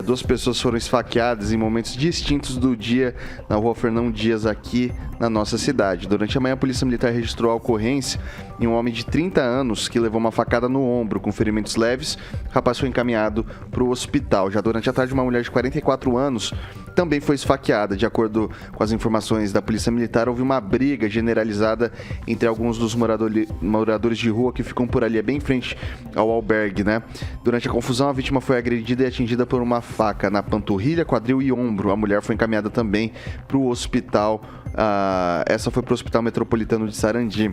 duas pessoas foram esfaqueadas em momentos distintos do dia na rua Fernão Dias, aqui na nossa cidade. Durante a manhã, a Polícia Militar registrou a ocorrência em um homem de 30 anos que levou uma facada no ombro com ferimentos leves. O rapaz foi encaminhado para o hospital. Já durante a tarde, uma mulher de 44 anos também foi esfaqueada. De acordo com as informações da Polícia Militar, houve uma briga generalizada entre alguns dos moradores de rua que ficam por ali, bem em frente ao albergue, né? Durante a confusão, a vítima foi agredida e atingida por uma faca na panturrilha, quadril e ombro. A mulher foi encaminhada também para o hospital. Essa foi para o Hospital Metropolitano de Sarandi.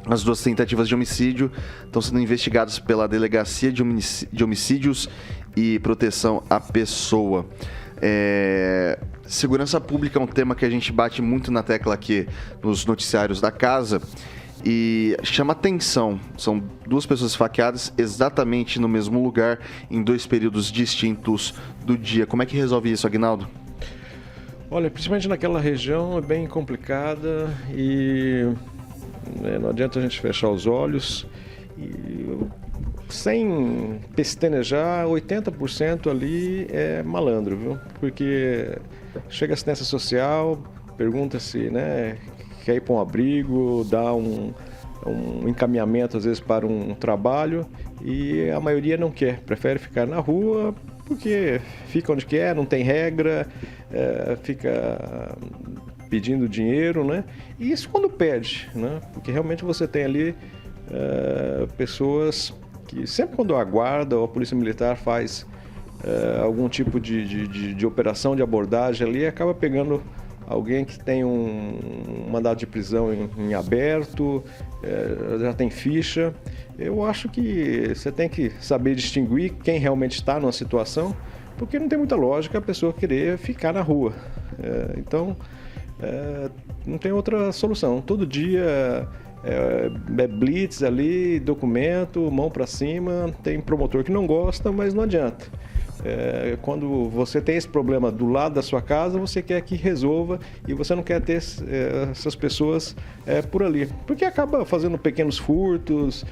As duas tentativas de homicídio estão sendo investigadas pela Delegacia de Homicídios e Proteção à Pessoa. Segurança pública é um tema que a gente bate muito na tecla aqui nos noticiários da casa e chama atenção. São duas pessoas esfaqueadas exatamente no mesmo lugar, em dois períodos distintos do dia. Como é que resolve isso, Aguinaldo? Olha, principalmente naquela região é bem complicada e não adianta a gente fechar os olhos e, sem pestanejar, 80% ali é malandro, viu? Porque chega a assistência social, pergunta-se, né, quer ir para um abrigo, dá um encaminhamento às vezes para um trabalho e a maioria não quer, prefere ficar na rua porque fica onde quer, não tem regra, fica pedindo dinheiro, né? E isso quando pede, né? Porque realmente você tem ali pessoas que sempre quando a guarda ou a polícia militar faz algum tipo de operação, de abordagem ali, acaba pegando alguém que tem um mandado de prisão em aberto, já tem ficha. Eu acho que você tem que saber distinguir quem realmente está numa situação, porque não tem muita lógica a pessoa querer ficar na rua. Então, não tem outra solução. Todo dia blitz ali, documento, mão para cima. Tem promotor que não gosta, mas não adianta. Quando você tem esse problema do lado da sua casa, você quer que resolva e você não quer ter essas pessoas por ali, porque acaba fazendo pequenos furtos,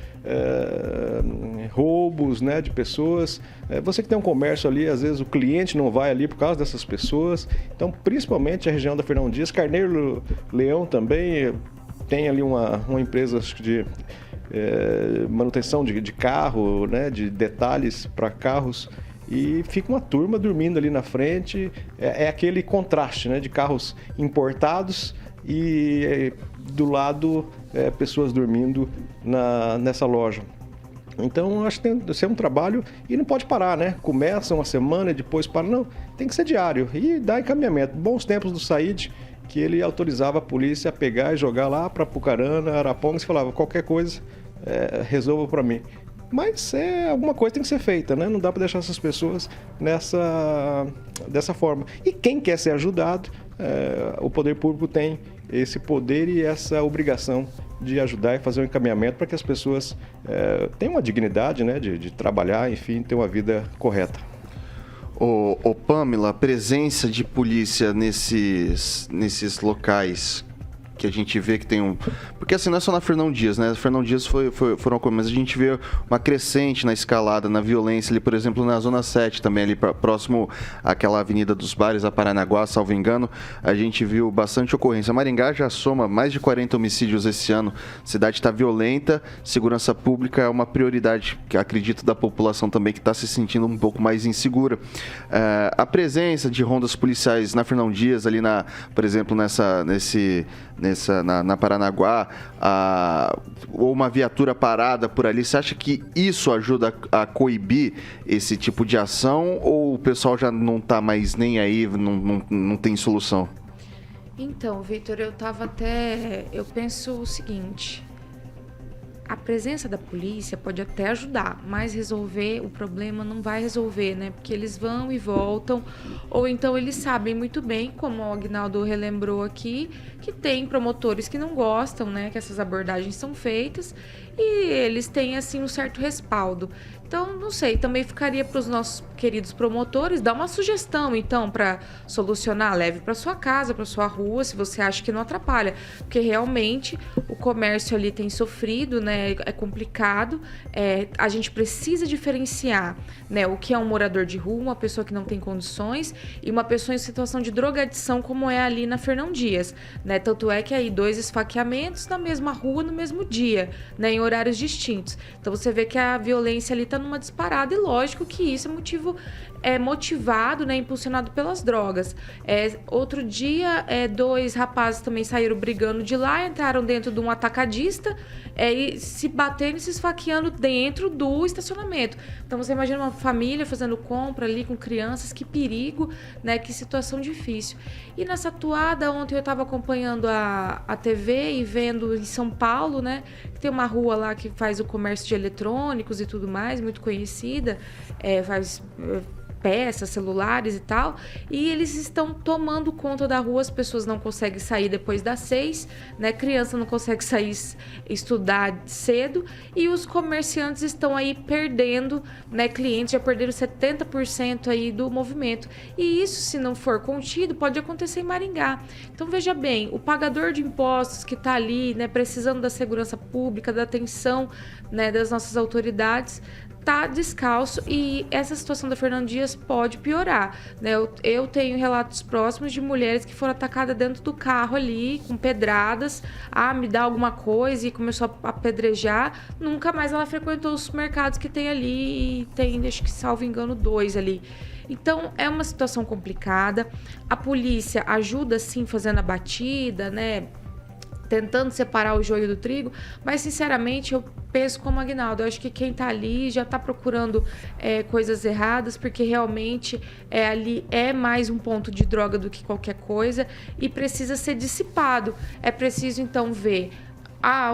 roubos, né, de pessoas. Você que tem um comércio ali, às vezes o cliente não vai ali por causa dessas pessoas. Então, principalmente a região da Fernão Dias, Carneiro Leão também tem ali uma empresa de manutenção de carro, né, de detalhes para carros. E fica uma turma dormindo ali na frente, é aquele contraste, né, de carros importados e do lado pessoas dormindo nessa loja. Então, acho que tem que ser um trabalho e não pode parar, né? Começa uma semana e depois para. Não, tem que ser diário e dá encaminhamento. Bons tempos do Said, que ele autorizava a polícia a pegar e jogar lá para Apucarana, Arapongas e falava, qualquer coisa, resolva para mim. Mas alguma coisa tem que ser feita, né? Não dá para deixar essas pessoas dessa forma. E quem quer ser ajudado, o poder público tem esse poder e essa obrigação de ajudar e fazer um encaminhamento para que as pessoas tenham uma dignidade, né? De trabalhar, enfim, ter uma vida correta. Ô Pamela, a presença de polícia nesses locais que a gente vê que tem um... Porque assim, não é só na Fernão Dias, né? Fernão Dias foram... Mas a gente vê uma crescente na escalada, na violência ali, por exemplo, na Zona 7 também, ali próximo àquela Avenida dos Bares, a Paranaguá, salvo engano, a gente viu bastante ocorrência. Maringá já soma mais de 40 homicídios esse ano. A cidade está violenta, segurança pública é uma prioridade, que acredito, da população também, que está se sentindo um pouco mais insegura. A presença de rondas policiais na Fernão Dias, ali por exemplo, na Paranaguá, ou uma viatura parada por ali, você acha que isso ajuda a coibir esse tipo de ação, ou o pessoal já não está mais nem aí, não tem solução? Então, Vitor, eu penso o seguinte: a presença da polícia pode até ajudar, mas resolver o problema não vai resolver, né? Porque eles vão e voltam, ou então eles sabem muito bem, como o Aguinaldo relembrou aqui, que tem promotores que não gostam, né? Que essas abordagens são feitas e eles têm, assim, um certo respaldo. Então, não sei, também ficaria para os nossos queridos promotores dar uma sugestão, então, para solucionar. Leve para sua casa, para sua rua, se você acha que não atrapalha. Porque realmente o comércio ali tem sofrido, né? né, é complicado. A gente precisa diferenciar, né, o que é um morador de rua, uma pessoa que não tem condições, e uma pessoa em situação de drogadição, como é ali na Fernão Dias, né? Tanto é que aí 2 esfaqueamentos na mesma rua, no mesmo dia, né, em horários distintos. Então você vê que a violência ali está numa disparada, e lógico que isso é motivado, né, impulsionado pelas drogas. Outro dia, 2 rapazes também saíram brigando de lá, entraram dentro de um atacadista e se batendo e se esfaqueando dentro do estacionamento. Então você imagina uma família fazendo compra ali com crianças, que perigo, né, que situação difícil. E nessa atuada, ontem eu estava acompanhando a TV e vendo em São Paulo, né, que tem uma rua lá que faz o comércio de eletrônicos e tudo mais, muito conhecida, faz peças, celulares e tal, e eles estão tomando conta da rua. As pessoas não conseguem sair depois das 6, né? Criança não consegue sair estudar cedo, e os comerciantes estão aí perdendo, né, clientes, já perderam 70% aí do movimento. E isso, se não for contido, pode acontecer em Maringá. Então veja bem, o pagador de impostos que está ali, né, precisando da segurança pública, da atenção, né, das nossas autoridades, tá descalço, e essa situação da Fernão Dias pode piorar, né? Eu tenho relatos próximos de mulheres que foram atacadas dentro do carro ali, com pedradas, me dá alguma coisa, e começou a apedrejar. Nunca mais ela frequentou os mercados que tem ali, e tem, acho que, salvo engano, 2 ali. Então, é uma situação complicada. A polícia ajuda, sim, fazendo a batida, né, tentando separar o joio do trigo, mas sinceramente eu penso como Aguinaldo. Eu acho que quem está ali já está procurando coisas erradas, porque realmente ali é mais um ponto de droga do que qualquer coisa, e precisa ser dissipado. É preciso então ver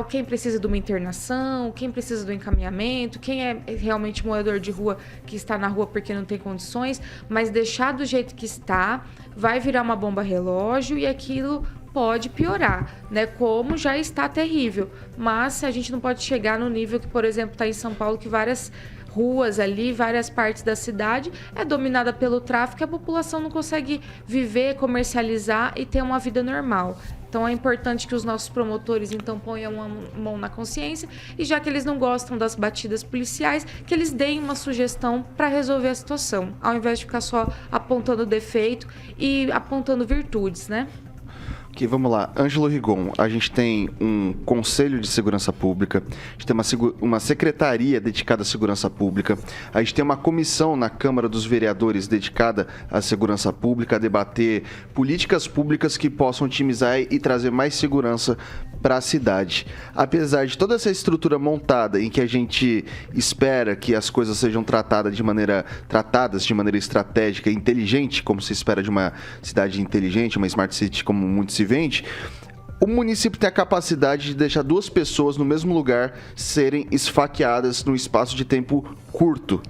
quem precisa de uma internação, quem precisa do encaminhamento, quem é realmente morador de rua que está na rua porque não tem condições, mas deixar do jeito que está vai virar uma bomba relógio, e aquilo pode piorar, né? Como já está terrível. Mas a gente não pode chegar no nível que, por exemplo, está em São Paulo, que várias ruas ali, várias partes da cidade é dominada pelo tráfico, e a população não consegue viver, comercializar e ter uma vida normal. Então é importante que os nossos promotores então ponham uma mão na consciência, e já que eles não gostam das batidas policiais, que eles deem uma sugestão para resolver a situação, ao invés de ficar só apontando defeito e apontando virtudes, né? Ok, vamos lá. Ângelo Rigon, a gente tem um Conselho de Segurança Pública, a gente tem uma secretaria dedicada à segurança pública, a gente tem uma comissão na Câmara dos Vereadores dedicada à segurança pública, a debater políticas públicas que possam otimizar e trazer mais segurança para a cidade. Apesar de toda essa estrutura montada, em que a gente espera que as coisas sejam tratadas de maneira estratégica e inteligente, como se espera de uma cidade inteligente, uma Smart City, como muito se vende, o município tem a capacidade de deixar 2 pessoas no mesmo lugar serem esfaqueadas num espaço de tempo curto.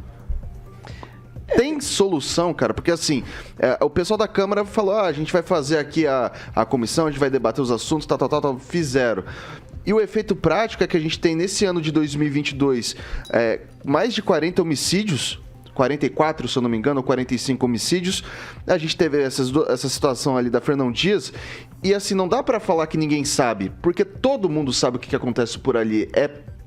Tem solução, cara? Porque assim, o pessoal da Câmara falou, a gente vai fazer aqui a comissão, a gente vai debater os assuntos, tal, fizeram. E o efeito prático é que a gente tem nesse ano de 2022 mais de 40 homicídios, 44, se eu não me engano, ou 45 homicídios. A gente teve essa situação ali da Fernão Dias, e assim, não dá pra falar que ninguém sabe, porque todo mundo sabe o que acontece por ali.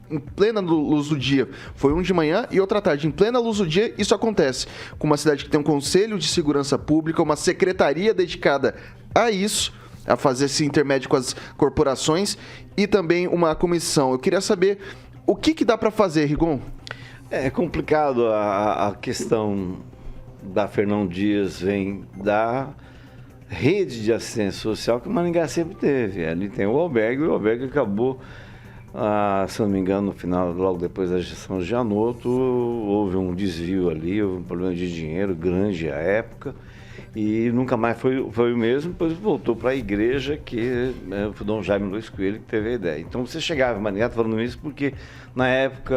Em plena luz do dia, foi um de manhã e outra tarde, em plena luz do dia, isso acontece. Com uma cidade que tem um Conselho de Segurança Pública, uma secretaria dedicada a isso, a fazer esse intermédio com as corporações, e também uma comissão. Eu queria saber o que dá para fazer, Rigon? É complicado. A questão da Fernão Dias vem da rede de assistência social que Maringá sempre teve. Ali tem o albergue, e o albergue acabou, se não me engano, no final, logo depois da gestão de Janotto, houve um desvio ali, houve um problema de dinheiro grande à época, e nunca mais foi o mesmo. Depois voltou para a igreja, que foi o Dom Jaime Luiz Coelho que teve a ideia. Então você chegava em Maringá, falando isso porque na época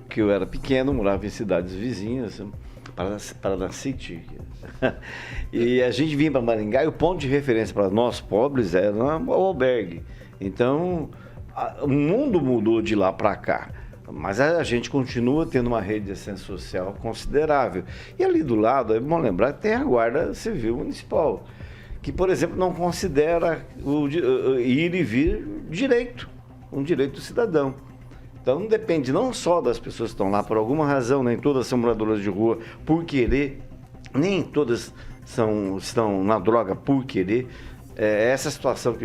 que eu era pequeno, morava em cidades vizinhas, Paraná City, e a gente vinha para Maringá, e o ponto de referência para nós pobres era o albergue. Então o mundo mudou de lá para cá, mas a gente continua tendo uma rede de assistência social considerável. E ali do lado, é bom lembrar que tem a Guarda Civil Municipal, que, por exemplo, não considera o ir e vir um direito do cidadão. Então, depende não só das pessoas que estão lá por alguma razão, nem todas são moradoras de rua por querer, nem todas estão na droga por querer. É essa situação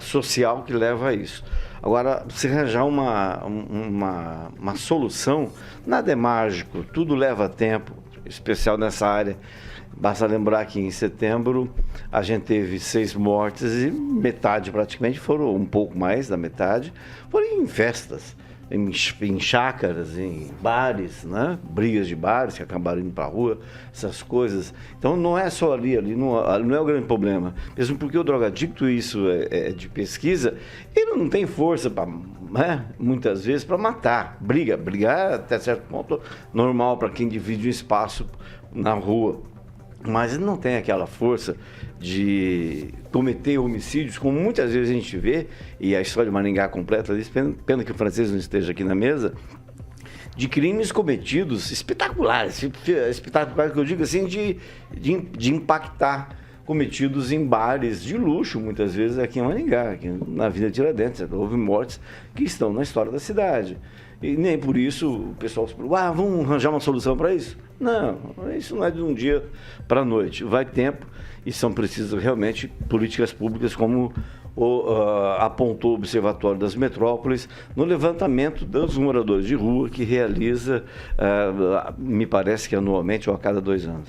social que leva a isso. Agora, se arranjar uma solução, nada é mágico, tudo leva tempo, especial nessa área. Basta lembrar que em setembro a gente teve 6 mortes e metade praticamente foram, um pouco mais da metade, foram em festas, em chácaras, em bares, né? Brigas de bares que acabaram indo para a rua, essas coisas. Então não é só ali não é o grande problema. Mesmo porque o drogadicto, isso é de pesquisa, ele não tem força para, né? Muitas vezes, para matar. Brigar até certo ponto normal para quem divide um espaço na rua. Mas ele não tem aquela força de cometer homicídios, como muitas vezes a gente vê, e a história de Maringá completa disso, pena que o francês não esteja aqui na mesa, de crimes cometidos espetaculares que eu digo assim, de impactar, cometidos em bares de luxo, muitas vezes aqui em Maringá, aqui na Avenida Tiradentes. Houve mortes que estão na história da cidade. E nem por isso o pessoal se pergunta, vamos arranjar uma solução para isso? Não, isso não é de um dia para a noite. Vai tempo e são precisas realmente políticas públicas, como apontou o Observatório das Metrópoles, no levantamento dos moradores de rua, que realiza, me parece que anualmente ou a cada 2 anos.